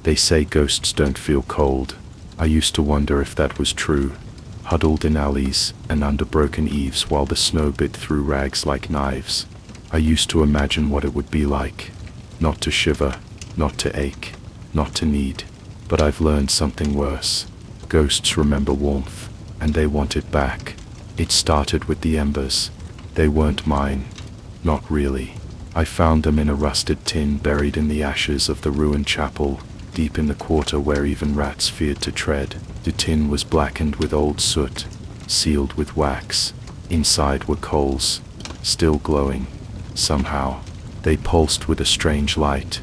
They say ghosts don't feel cold. I used to wonder if that was true. Huddled in alleys and under broken eaves while the snow bit through rags like knives. I used to imagine what it would be like. Not to shiver, not to ache, not to need. But I've learned something worse. Ghosts remember warmth, and they want it back. It started with the embers. They weren't mine. Not really. I found them in a rusted tin buried in the ashes of the ruined chapel, deep in the quarter where even rats feared to tread. The tin was blackened with old soot, sealed with wax. Inside were coals, still glowing. Somehow, they pulsed with a strange light,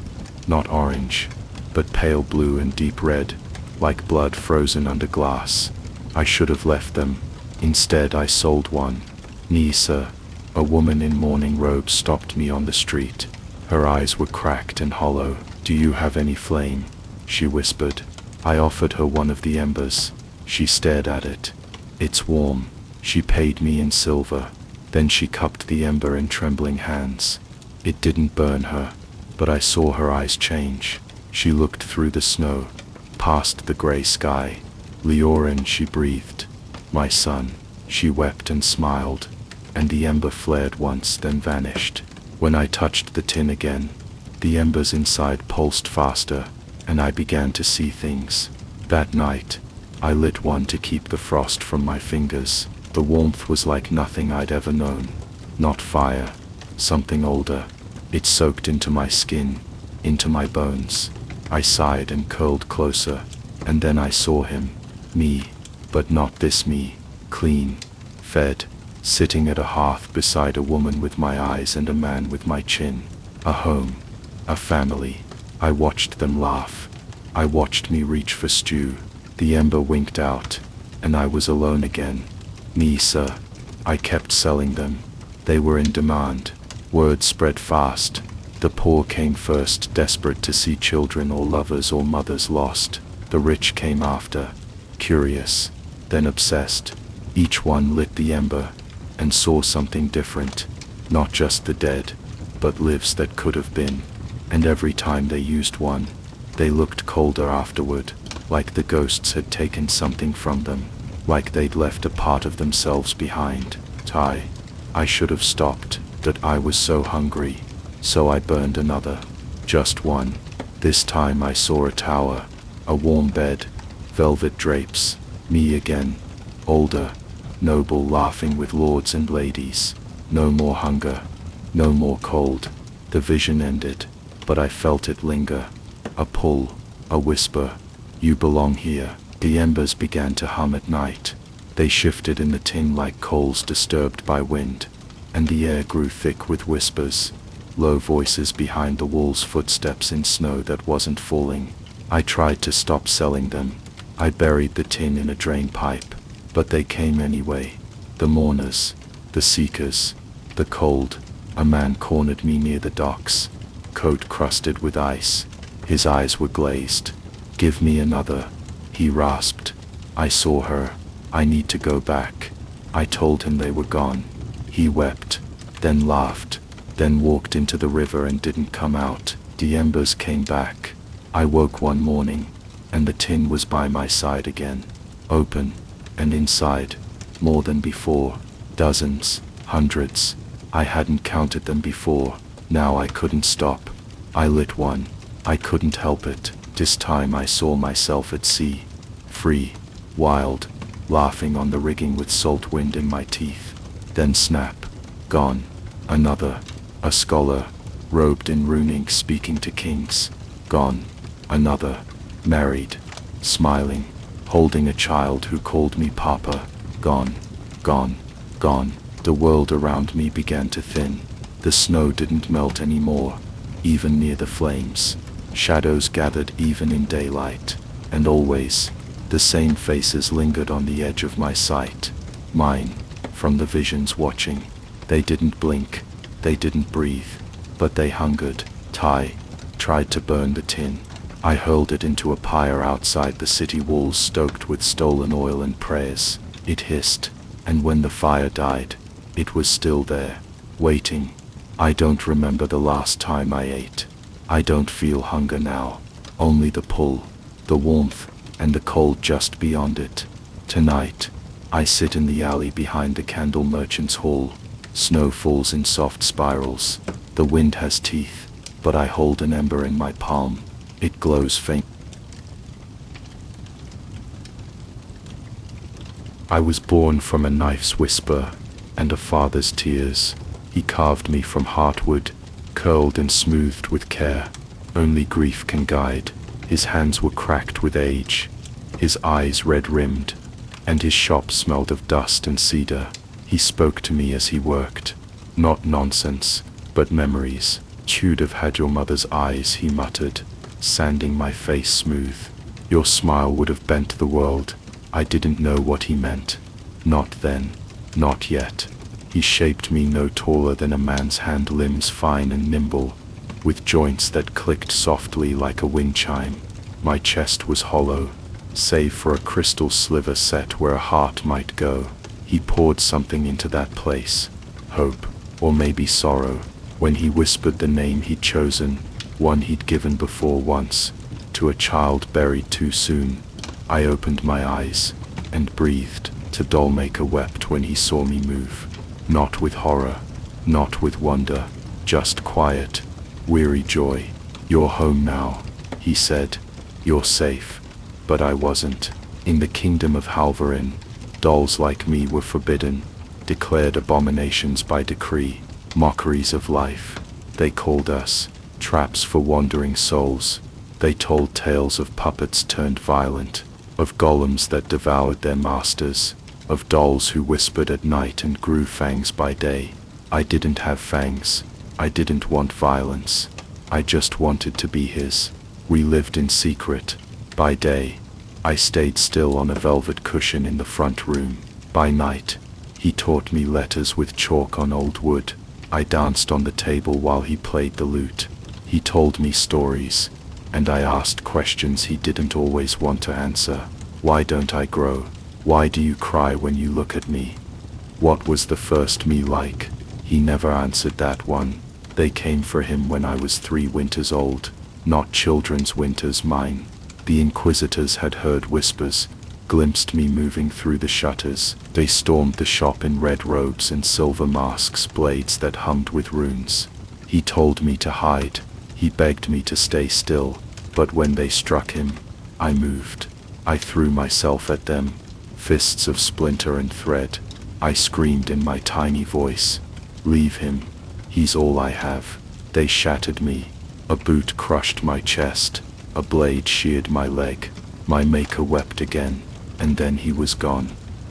not orange, but pale blue and deep red, like blood frozen under glass. I should have left them. Instead, I sold one. Nisa, a woman in mourning robes, stopped me on the street. Her eyes were cracked and hollow. "Do you have any flame?" she whispered. I offered her one of the embers. She stared at it. "It's warm." She paid me in silver. Then she cupped the ember in trembling hands. It didn't burn her, but I saw her eyes change. She looked through the snow, past the gray sky. "Leorin," she breathed. "My son." She wept and smiled, and the ember flared once, then vanished. When I touched the tin again, the embers inside pulsed faster, and I began to see things. That night, I lit one to keep the frost from my fingers. The warmth was like nothing I'd ever known. Not fire, something older. It soaked into my skin, into my bones. I sighed and curled closer, and then I saw him. Me, but not this me. Clean, fed, sitting at a hearth beside a woman with my eyes and a man with my chin. A home, a family. I watched them laugh. I watched me reach for stew. The ember winked out, and I was alone again. Nisa. I kept selling them. They were in demand. Word spread fast. The poor came first, desperate to see children or lovers or mothers lost. The rich came after, curious, then obsessed. Each one lit the ember and saw something different. Not just the dead, but lives that could have been. And every time they used one, they looked colder afterward, like the ghosts had taken something from them, like they'd left a part of themselves behind. I should have stopped, but I was so hungry, so I burned another. Just one. This time I saw a tower, a warm bed, velvet drapes, me again, older, noble, laughing with lords and ladies. No more hunger, no more cold. The vision ended, but I felt it linger. A pull, a whisper. "You belong here." The embers began to hum at night. They shifted in the tin like coals disturbed by wind, and the air grew thick with whispers. Low voices behind the walls, footsteps in snow that wasn't falling. I tried to stop selling them. I buried the tin in a drain pipe, but they came anyway. The mourners, the seekers, the cold. A man cornered me near the docks, coat crusted with ice. His eyes were glazed. "Give me another," he rasped. I saw her. "I need to go back." I told him they were gone. He wept, then laughed, then walked into the river and didn't come out. The embers came back. I woke one morning, and the tin was by my side again, open, and inside, more than before, dozens, hundreds. I hadn't counted them before. Now I couldn't stop. I lit one. I couldn't help it. This time I saw myself at sea, free, wild, laughing on the rigging with salt wind in my teeth. Then snap, gone. Another, a scholar, robed in rune ink speaking to kings. Gone. Another, married, smiling, holding a child who called me Papa. Gone, gone, gone. The world around me began to thin. The snow didn't melt anymore, even near the flames. Shadows gathered even in daylight, and always, the same faces lingered on the edge of my sight. Mine, from the visions watching. They didn't blink, they didn't breathe, but they hungered. Tried to burn the tin. I hurled it into a pyre outside the city walls, stoked with stolen oil and prayers. It hissed, and when the fire died, it was still there, waiting. I don't remember the last time I ate. I don't feel hunger now. only the pull, the warmth, and the cold just beyond it. Tonight, I sit in the alley behind the candle merchant's hall. Snow falls in soft spirals. The wind has teeth, but I hold an ember in my palm. It glows faint. I was born from a knife's whisper and a father's tears. He carved me from heartwood, curled and smoothed with care. Only grief can guide. His hands were cracked with age, his eyes red-rimmed, and his shop smelled of dust and cedar. He spoke to me as he worked, not nonsense, but memories. "You'd have had your mother's eyes," he muttered, sanding my face smooth. "Your smile would have bent the world." I didn't know what he meant. Not then, not yet. He shaped me no taller than a man's hand, limbs fine and nimble, with joints that clicked softly like a wind chime. My chest was hollow, save for a crystal sliver set where a heart might go. He poured something into that place, hope, or maybe sorrow, when he whispered the name he'd chosen, one he'd given before once, to a child buried too soon. I opened my eyes and breathed. The dollmaker wept when he saw me move. Not with horror, not with wonder, just quiet, weary joy. "You're home now," he said. "You're safe." But I wasn't. In the kingdom of Halvarin, dolls like me were forbidden, declared abominations by decree, mockeries of life. They called us traps for wandering souls. They told tales of puppets turned violent, of golems that devoured their masters, of dolls who whispered at night and grew fangs by day. I didn't have fangs. I didn't want violence. I just wanted to be his. We lived in secret. By day, I stayed still on a velvet cushion in the front room. By night, he taught me letters with chalk on old wood. I danced on the table while he played the lute. He told me stories, and I asked questions he didn't always want to answer. Why don't I grow? Why do you cry when you look at me? What was the first me like? He never answered that one. They came for him when I was 3 winters old, not children's winters, mine. The inquisitors had heard whispers, glimpsed me moving through the shutters. They stormed the shop in red robes and silver masks, blades that hummed with runes. He told me to hide. He begged me to stay still, but when they struck him, I moved. I threw myself at them, fists of splinter and thread. I screamed in my tiny voice, "Leave him. He's all I have." They shattered me. A boot crushed my chest. A blade sheared my leg. My maker wept again, and then he was gone.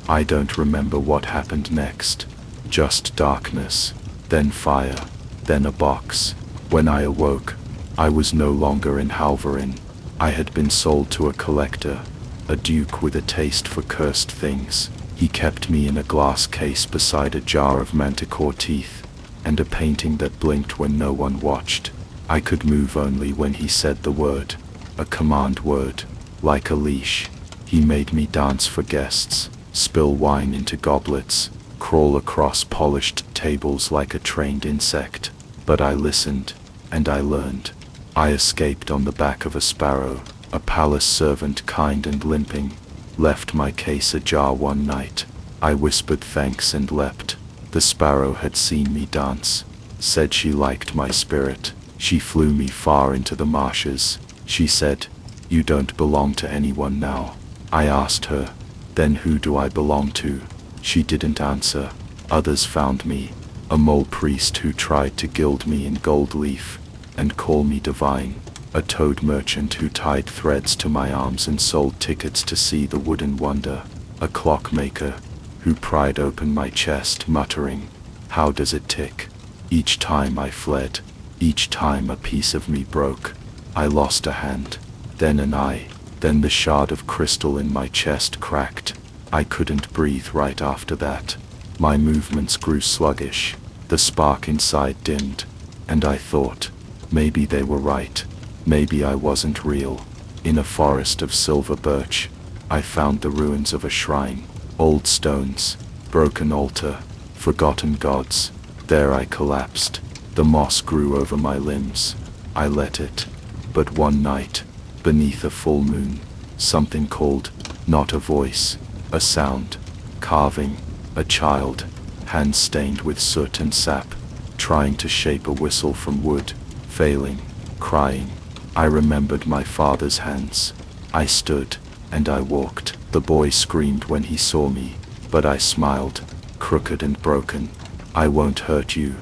I don't remember what happened next. Just darkness, then fire, then a box. When I awoke, I was no longer in Halvarin. I had been sold to a collector, a duke with a taste for cursed things. He kept me in a glass case beside a jar of manticore teeth, and a painting that blinked when no one watched. I could move only when he said the word, a command word, like a leash. He made me dance for guests, spill wine into goblets, crawl across polished tables like a trained insect. But I listened, and I learned. I escaped on the back of a sparrow, a palace servant kind and limping, left my case ajar one night. I whispered thanks and leapt. The sparrow had seen me dance, said she liked my spirit. She flew me far into the marshes. She said, "You don't belong to anyone now." I asked her, "Then who do I belong to?" She didn't answer. Others found me, a mole priest who tried to gild me in gold leaf and call me divine, a toad merchant who tied threads to my arms and sold tickets to see the wooden wonder, a clockmaker who pried open my chest muttering, "How does it tick?" Each time I fled, each time a piece of me broke. I lost a hand, then an eye, then the shard of crystal in my chest cracked. I couldn't breathe right after that. My movements grew sluggish, the spark inside dimmed, and I thought, maybe they were right, maybe I wasn't real. In a forest of silver birch, I found the ruins of a shrine, old stones, broken altar, forgotten gods. There I collapsed. The moss grew over my limbs. I let it. But one night, beneath a full moon. Something called, not a voice, a sound. Carving, a child, hands stained with soot and sap, trying to shape a whistle from wood, failing, crying. I remembered my father's hands. I stood, and I walked. The boy screamed when he saw me, but I smiled, crooked and broken. I won't hurt you,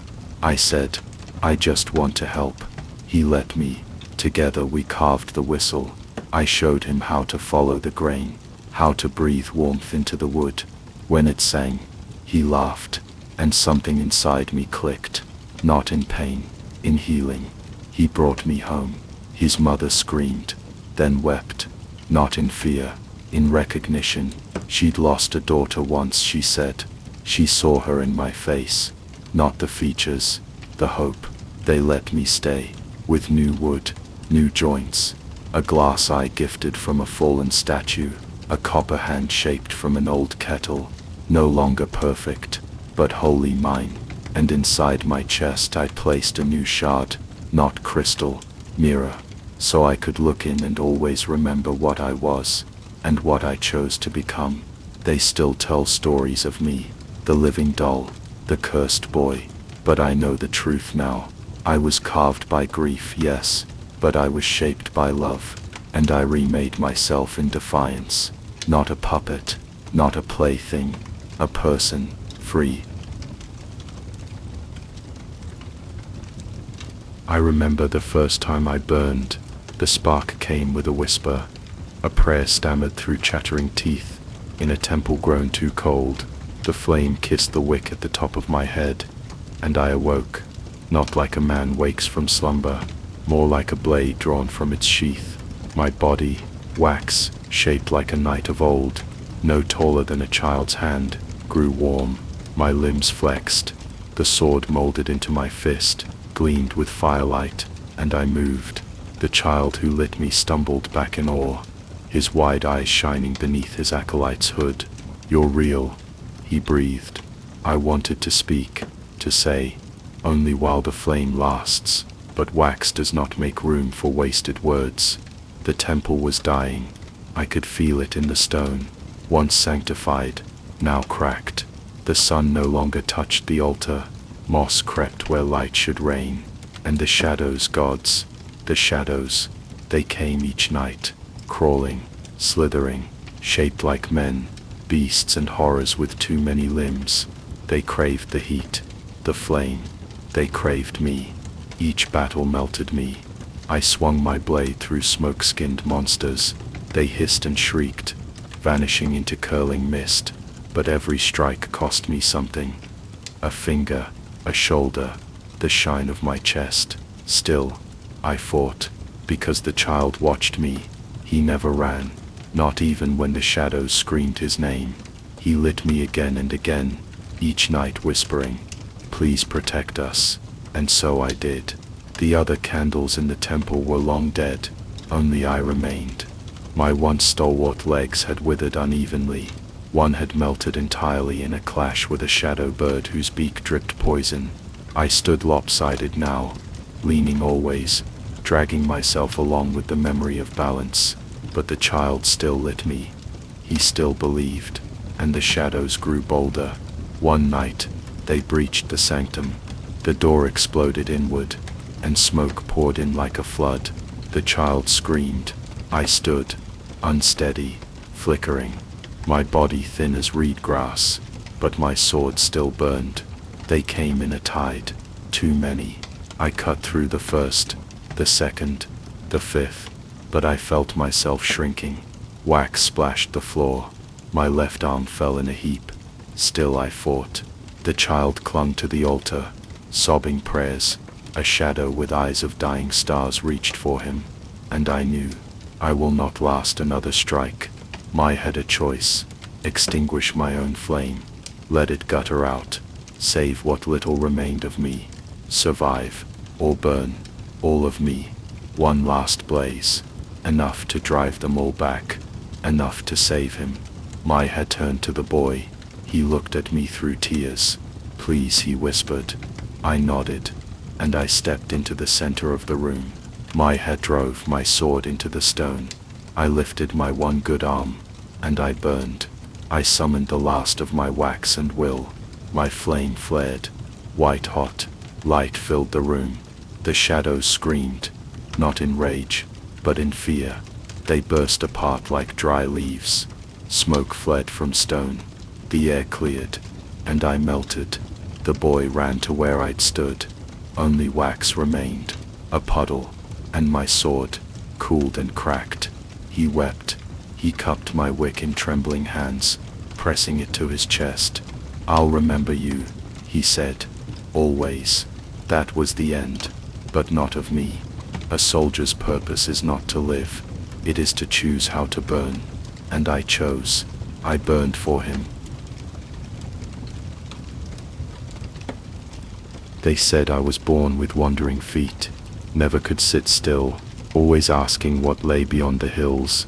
I said. I just want to help. He let me. Together we carved the whistle. I showed him how to follow the grain, how to breathe warmth into the wood. When it sang, he laughed, and something inside me clicked. Not in pain, in healing. He brought me home. His mother screamed, then wept. Not in fear, in recognition. She'd lost a daughter once, she said. She saw her in my face. Not the features, the hope. They let me stay, with new wood, new joints. A glass eye gifted from a fallen statue. A copper hand shaped from an old kettle. No longer perfect, but wholly mine. And inside my chest I placed a new shard, not crystal, mirror. So I could look in and always remember what I was, and what I chose to become. They still tell stories of me, the living doll, the cursed boy. But I know the truth now. I was carved by grief, yes, but I was shaped by love, and I remade myself in defiance. Not a puppet, not a plaything, a person, free. I remember the first time I burned. The spark came with a whisper. A prayer stammered through chattering teeth. In a temple grown too cold, the flame kissed the wick at the top of my head, and I awoke, not like a man wakes from slumber, more like a blade drawn from its sheath. My body, wax, shaped like a knight of old, no taller than a child's hand, grew warm. My limbs flexed. The sword molded into my fist, gleamed with firelight, and I moved. The child who lit me stumbled back in awe, his wide eyes shining beneath his acolyte's hood. You're real, he breathed. I wanted to speak, to say, only while the flame lasts, but wax does not make room for wasted words. The temple was dying. I could feel it in the stone, once sanctified, now cracked. The sun no longer touched the altar. Moss crept where light should reign, and the shadows, gods, the shadows, they came each night, crawling, slithering, shaped like men, beasts and horrors with too many limbs. They craved the heat, the flame, they craved me. Each battle melted me. I swung my blade through smoke-skinned monsters. They hissed and shrieked, vanishing into curling mist, but every strike cost me something. A finger, a shoulder, the shine of my chest. Still, I fought, because the child watched me. He never ran, not even when the shadows screamed his name. He lit me again and again, each night whispering, "Please protect us." And so I did. The other candles in the temple were long dead, only I remained. My once stalwart legs had withered unevenly. One had melted entirely in a clash with a shadow bird whose beak dripped poison. I stood lopsided now, leaning always, dragging myself along with the memory of balance. But the child still lit me. He still believed, and the shadows grew bolder. One night, they breached the sanctum. The door exploded inward, and smoke poured in like a flood. The child screamed. I stood, unsteady, flickering, my body thin as reed grass, but my sword still burned. They came in a tide, too many. I cut through the first, the second, the fifth, but I felt myself shrinking. Wax splashed the floor. My left arm fell in a heap. Still I fought. The child clung to the altar, sobbing prayers. A shadow with eyes of dying stars reached for him, and I knew, I will not last another strike. I had a choice: extinguish my own flame, let it gutter out, save what little remained of me, survive, or burn, all of me. One last blaze, enough to drive them all back, enough to save him. I had turned to the boy. He looked at me through tears. "Please," he whispered. I nodded, and I stepped into the center of the room. My head drove my sword into the stone. I lifted my one good arm, and I burned. I summoned the last of my wax and will. My flame flared, white hot. Light filled the room. The shadows screamed, not in rage, but in fear. They burst apart like dry leaves. Smoke fled from stone. The air cleared, and I melted. The boy ran to where I'd stood. Only wax remained, a puddle, and my sword, cooled and cracked. He wept. He cupped my wick in trembling hands, pressing it to his chest. "I'll remember you," he said, "always." That was the end, but not of me. A soldier's purpose is not to live, it is to choose how to burn. And I chose. I burned for him. They said I was born with wandering feet, never could sit still, always asking what lay beyond the hills,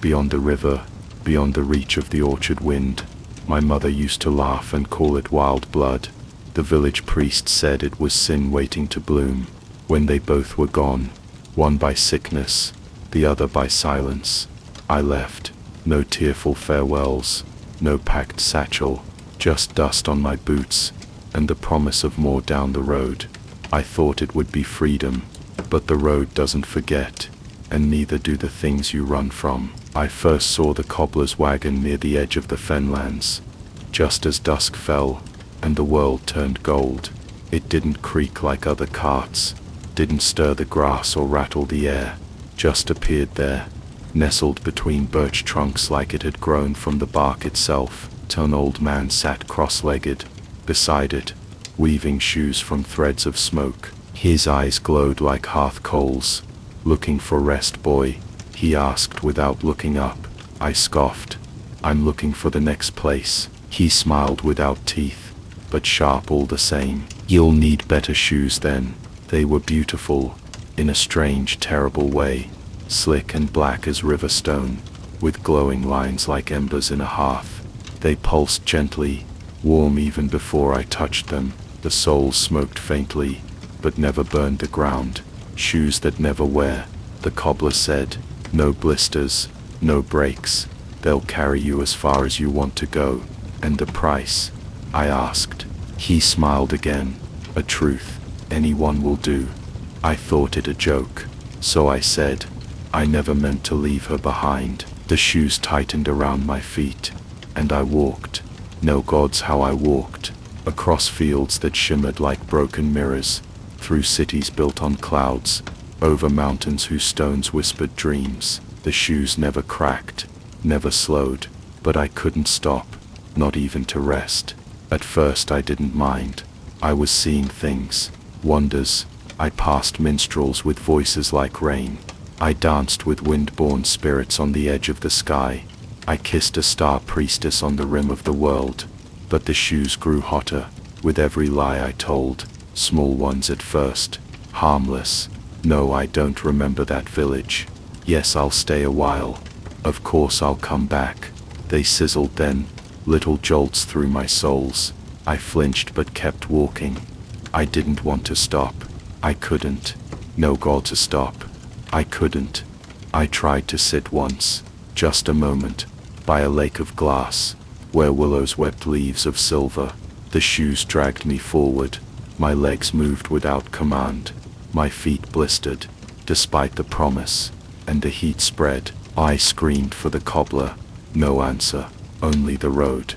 beyond the river, beyond the reach of the orchard wind. My mother used to laugh and call it wild blood. The village priest said it was sin waiting to bloom. When they both were gone, one by sickness, the other by silence, I left. No tearful farewells, no packed satchel, just dust on my boots, and the promise of more down the road. I thought it would be freedom, but the road doesn't forget, and neither do the things you run from. I first saw the cobbler's wagon near the edge of the fenlands, just as dusk fell, and the world turned gold. It didn't creak like other carts, didn't stir the grass or rattle the air, just appeared there, nestled between birch trunks like it had grown from the bark itself. An old man sat cross-legged beside it, weaving shoes from threads of smoke. His eyes glowed like hearth coals. "Looking for rest, boy?" he asked without looking up. I scoffed. "I'm looking for the next place." He smiled without teeth, but sharp all the same. "You'll need better shoes then." They were beautiful, in a strange, terrible way, slick and black as river stone, with glowing lines like embers in a hearth. They pulsed gently, warm even before I touched them. The soles smoked faintly, but never burned the ground. "Shoes that never wear," the cobbler said. "No blisters, no breaks. They'll carry you as far as you want to go." "And the price?" I asked. He smiled again. "A truth, anyone will do." I thought it a joke, so I said, "I never meant to leave her behind." The shoes tightened around my feet, and I walked. No gods how I walked, across fields that shimmered like broken mirrors, through cities built on clouds, over mountains whose stones whispered dreams. The shoes never cracked, never slowed, but I couldn't stop, not even to rest. At first I didn't mind. I was seeing things, wonders. I passed minstrels with voices like rain. I danced with wind-born spirits on the edge of the sky. I kissed a star priestess on the rim of the world. But the shoes grew hotter, with every lie I told. Small ones at first, harmless. "No, I don't remember that village. Yes, I'll stay a while. Of course I'll come back." They sizzled then, little jolts through my soles. I flinched but kept walking. I didn't want to stop. I couldn't. No god to stop. I couldn't. I tried to sit once, just a moment, by a lake of glass, where willows wept leaves of silver. The shoes dragged me forward. My legs moved without command. My feet blistered, despite the promise, and the heat spread. I screamed for the cobbler. No answer, only the road,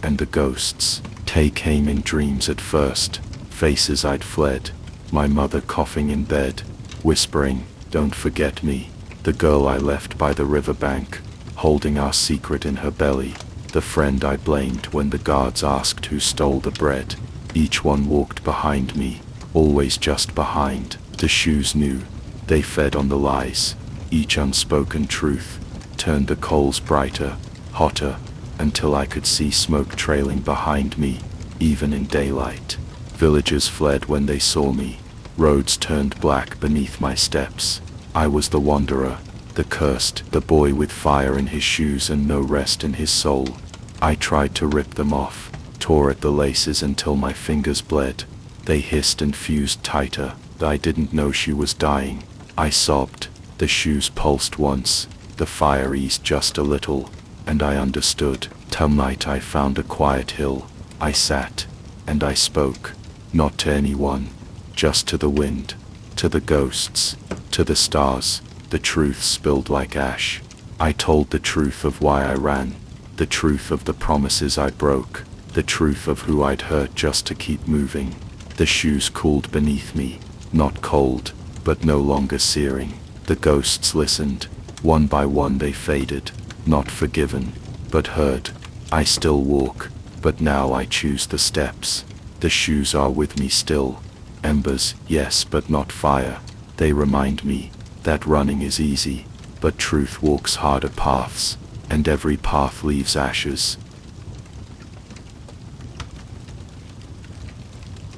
and the ghosts. They came in dreams at first, faces I'd fled. My mother coughing in bed, whispering, "Don't forget me." The girl I left by the riverbank, holding our secret in her belly. The friend I blamed when the guards asked who stole the bread. Each one walked behind me, always just behind. The shoes knew. They fed on the lies. Each unspoken truth turned the coals brighter, hotter, until I could see smoke trailing behind me, even in daylight. Villagers fled when they saw me. Roads turned black beneath my steps. I was the wanderer, the cursed, the boy with fire in his shoes and no rest in his soul. I tried to rip them off, tore at the laces until my fingers bled. They hissed and fused tighter. I didn't know she was dying. I sobbed. The shoes pulsed once, the fire eased just a little, and I understood. Till night I found a quiet hill. I sat, and I spoke, not to anyone, just to the wind, to the ghosts, to the stars. The truth spilled like ash. I told the truth of why I ran, the truth of the promises I broke, the truth of who I'd hurt just to keep moving. The shoes cooled beneath me, not cold, but no longer searing. The ghosts listened. One by one they faded, not forgiven, but heard. I still walk, but now I choose the steps. The shoes are with me still. Embers, yes, but not fire. They remind me that running is easy, but truth walks harder paths, and every path leaves ashes.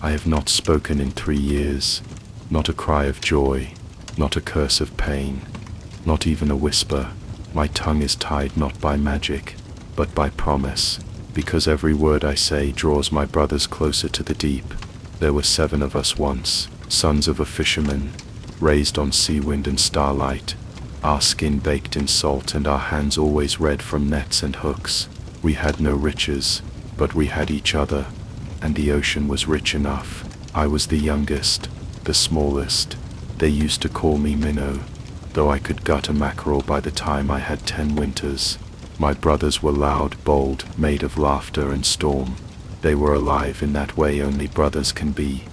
I have not spoken in 3 years, not a cry of joy, not a curse of pain, not even a whisper. My tongue is tied not by magic, but by promise, because every word I say draws my brothers closer to the deep. There were 7 of us once, sons of a fisherman, raised on sea wind and starlight, our skin baked in salt and our hands always red from nets and hooks. We had no riches, but we had each other, and the ocean was rich enough. I was the youngest, the smallest. They used to call me Minnow, though I could gut a mackerel by the time I had 10 winters. My brothers were loud, bold, made of laughter and storm. They were alive in that way only brothers can be,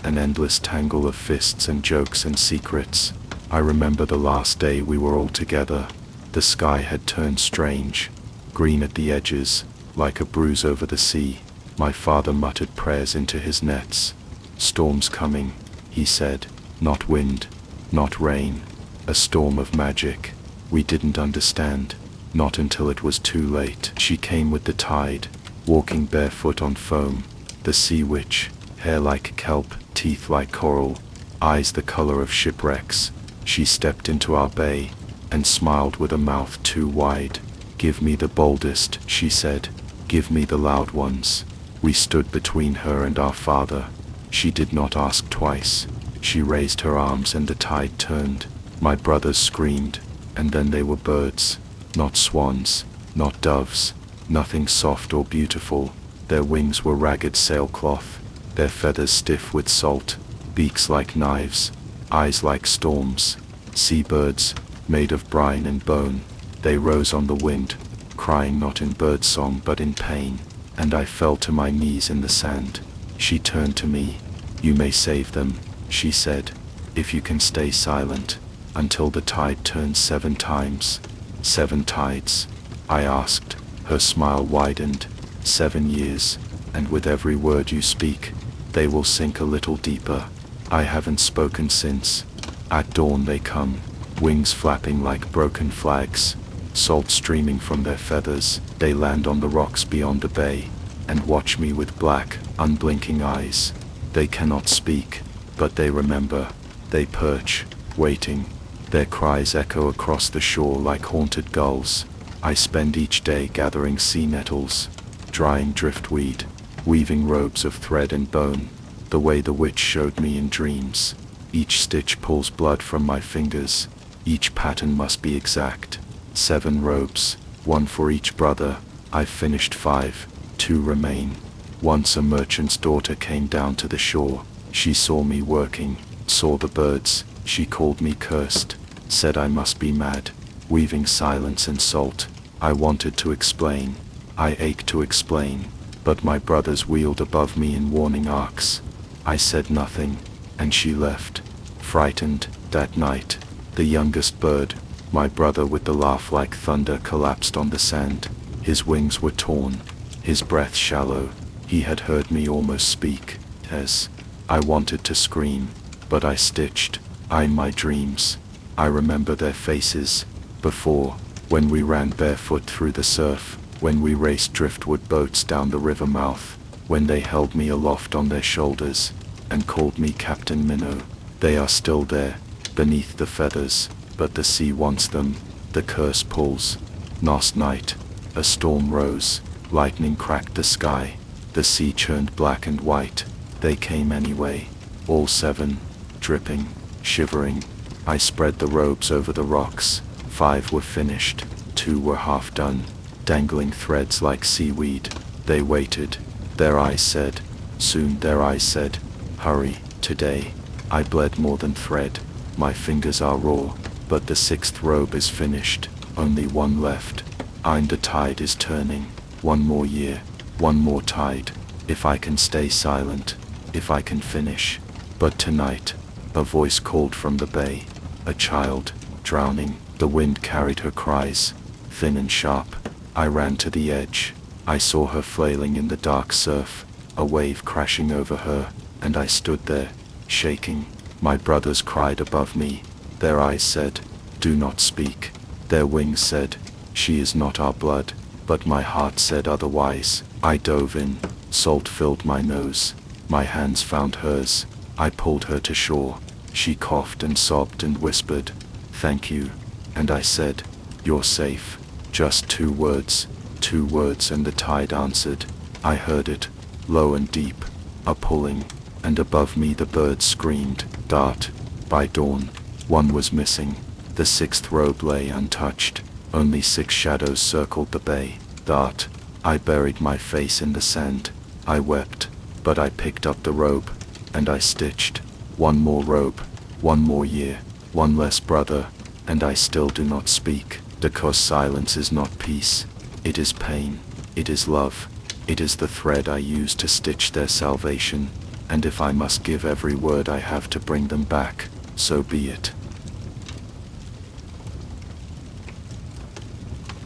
an endless tangle of fists and jokes and secrets. I remember the last day we were all together. The sky had turned strange, green at the edges, like a bruise over the sea. My father muttered prayers into his nets. "Storm's coming," he said. "Not wind, not rain, a storm of magic." We didn't understand, not until it was too late. She came with the tide, walking barefoot on foam. The sea witch, hair like kelp, teeth like coral, eyes the color of shipwrecks. She stepped into our bay, and smiled with a mouth too wide. "Give me the boldest," she said. "Give me the loud ones." We stood between her and our father. She did not ask twice. She raised her arms and the tide turned. My brothers screamed, and then they were birds. Not swans, not doves, nothing soft or beautiful. Their wings were ragged sailcloth, their feathers stiff with salt, beaks like knives, eyes like storms. Seabirds, made of brine and bone. They rose on the wind, crying not in birdsong but in pain, and I fell to my knees in the sand. She turned to me. "You may save them," she said, "if you can stay silent, until the tide turns 7 times. 7 tides?" I asked. Her smile widened. 7 years, and with every word you speak, they will sink a little deeper. I haven't spoken since. At dawn they come, wings flapping like broken flags, salt streaming from their feathers. They land on the rocks beyond the bay, and watch me with black, unblinking eyes. They cannot speak, but they remember. They perch, waiting. Their cries echo across the shore like haunted gulls. I spend each day gathering sea nettles, drying driftweed, weaving robes of thread and bone, the way the witch showed me in dreams. Each stitch pulls blood from my fingers. Each pattern must be exact. 7 robes, 1 for each brother. I've finished 5, 2 remain. Once a merchant's daughter came down to the shore. She saw me working, saw the birds. She called me cursed, said I must be mad, weaving silence and salt. I wanted to explain. I ached to explain, but my brothers wheeled above me in warning arcs. I said nothing, and she left, frightened. That night, the youngest bird, my brother with the laugh like thunder, collapsed on the sand. His wings were torn, his breath shallow. He had heard me almost speak. As I wanted to scream, but I stitched. In my dreams, I remember their faces. Before, when we ran barefoot through the surf, when we raced driftwood boats down the river mouth, when they held me aloft on their shoulders, and called me Captain Minnow. They are still there, beneath the feathers, but the sea wants them. The curse pulls. Last night, a storm rose, lightning cracked the sky, the sea churned black and white. They came anyway, all 7, dripping, shivering, I spread the robes over the rocks. 5 were finished, 2 were half done, dangling threads like seaweed. They waited. Their eyes said, soon their eyes said, hurry, today. I bled more than thread. My fingers are raw, but the 6th robe is finished. Only one left. The tide is turning. 1 more year, 1 more tide. If I can stay silent, if I can finish. But tonight, a voice called from the bay. A child, drowning. The wind carried her cries, thin and sharp. I ran to the edge. I saw her flailing in the dark surf, a wave crashing over her, and I stood there, shaking. My brothers cried above me. Their eyes said, do not speak. Their wings said, she is not our blood. But my heart said otherwise. I dove in. Salt filled my nose. My hands found hers. I pulled her to shore. She coughed and sobbed and whispered, thank you. And I said, you're safe. Just 2 words, 2 words, and the tide answered. I heard it, low and deep, a pulling, and above me the birds screamed. Dart. By dawn, 1 was missing. The 6th robe lay untouched. Only 6 shadows circled the bay. Dart. I buried my face in the sand. I wept, but I picked up the robe, and I stitched. 1 more robe, 1 more year, 1 less brother, and I still do not speak, because silence is not peace. It is pain, it is love, it is the thread I use to stitch their salvation, and if I must give every word I have to bring them back, so be it.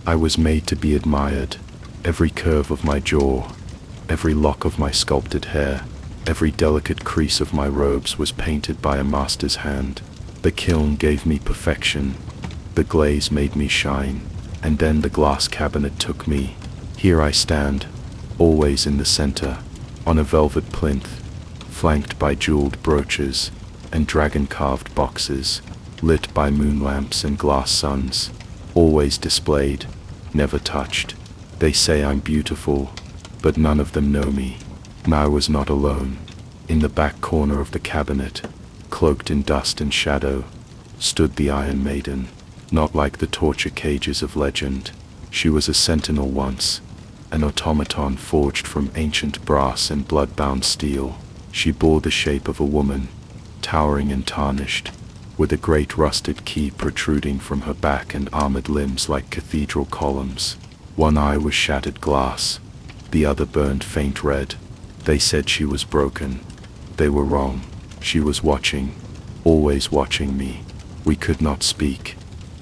I was made to be admired. Every curve of my jaw, every lock of my sculpted hair, every delicate crease of my robes was painted by a master's hand. The kiln gave me perfection. The glaze made me shine. And then the glass cabinet took me. Here I stand, always in the center, on a velvet plinth, flanked by jeweled brooches and dragon-carved boxes, lit by moon lamps and glass suns, always displayed, never touched. They say I'm beautiful, but none of them know me. I was not alone. In the back corner of the cabinet, cloaked in dust and shadow, stood the Iron Maiden. Not like the torture cages of legend. She was a sentinel once, an automaton forged from ancient brass and blood-bound steel. She bore the shape of a woman, towering and tarnished, with a great rusted key protruding from her back and armored limbs like cathedral columns. 1 eye was shattered glass, the other burned faint red. They said she was broken. They were wrong. She was watching, always watching me. We could not speak,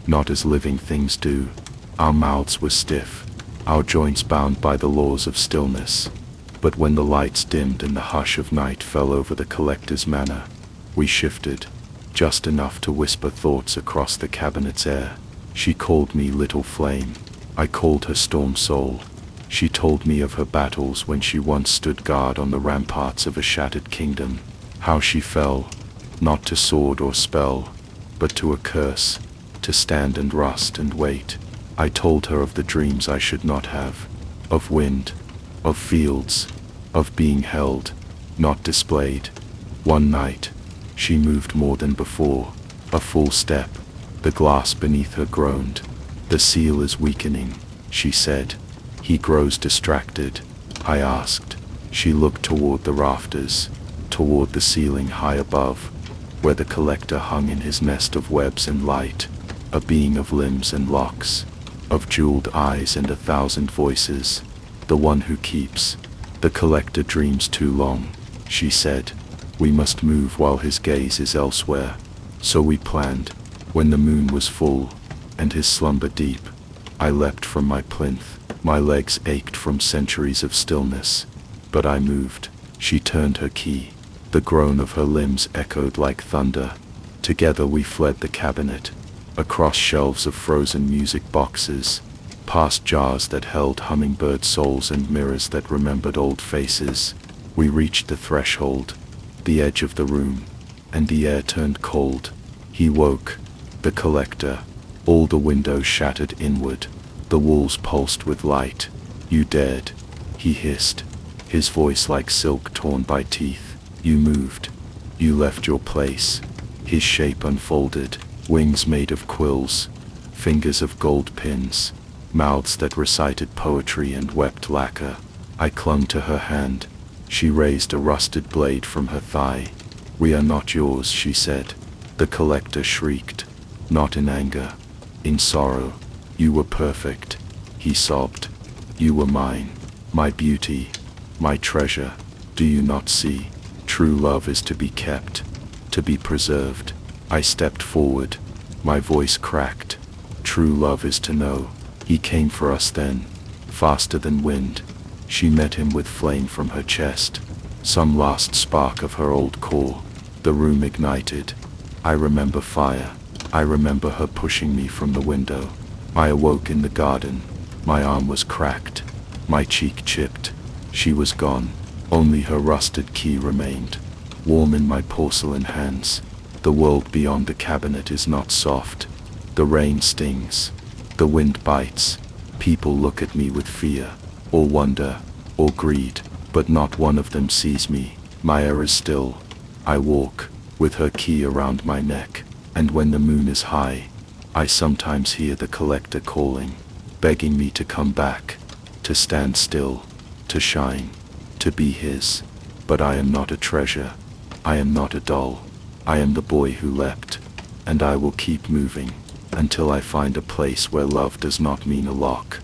not as living things do. Our mouths were stiff, our joints bound by the laws of stillness. But when the lights dimmed and the hush of night fell over the collector's manor, we shifted, just enough to whisper thoughts across the cabinet's air. She called me Little Flame. I called her Storm Soul. She told me of her battles when she once stood guard on the ramparts of a shattered kingdom. How she fell, not to sword or spell, but to a curse, to stand and rust and wait. I told her of the dreams I should not have, of wind, of fields, of being held, not displayed. 1 night, she moved more than before, a full step. The glass beneath her groaned. The seal is weakening, she said. He grows distracted, I asked. She looked toward the rafters, toward the ceiling high above, where the collector hung in his nest of webs and light, a being of limbs and locks, of jeweled eyes and 1,000 voices, the one who keeps. The collector dreams too long, she said. We must move while his gaze is elsewhere. So we planned. When the moon was full, and his slumber deep, I leapt from my plinth. My legs ached from centuries of stillness, but I moved. She turned her key. The groan of her limbs echoed like thunder. Together we fled the cabinet, across shelves of frozen music boxes, past jars that held hummingbird souls and mirrors that remembered old faces. We reached the threshold, the edge of the room, and the air turned cold. He woke, the collector. All the windows shattered inward. The walls pulsed with light. You dared, he hissed, his voice like silk torn by teeth. You moved. You left your place. His shape unfolded. Wings made of quills, fingers of gold pins, mouths that recited poetry and wept lacquer. I clung to her hand. She raised a rusted blade from her thigh. "We are not yours," she said. The collector shrieked, not in anger, in sorrow. "You were perfect," he sobbed. "You were mine, my beauty, my treasure. Do you not see? True love is to be kept, to be preserved." I stepped forward. My voice cracked. "True love is to know." He came for us then, faster than wind. She met him with flame from her chest, some last spark of her old core. The room ignited. I remember fire. I remember her pushing me from the window. I awoke in the garden. My arm was cracked, my cheek chipped. She was gone. Only her rusted key remained, warm in my porcelain hands. The world beyond the cabinet is not soft. The rain stings. The wind bites. People look at me with fear, or wonder, or greed, but not one of them sees me. Maya is still. I walk, with her key around my neck, and when the moon is high, I sometimes hear the collector calling, begging me to come back, to stand still, to shine, to be his. But I am not a treasure. I am not a doll. I am the boy who leapt, and I will keep moving, until I find a place where love does not mean a lock.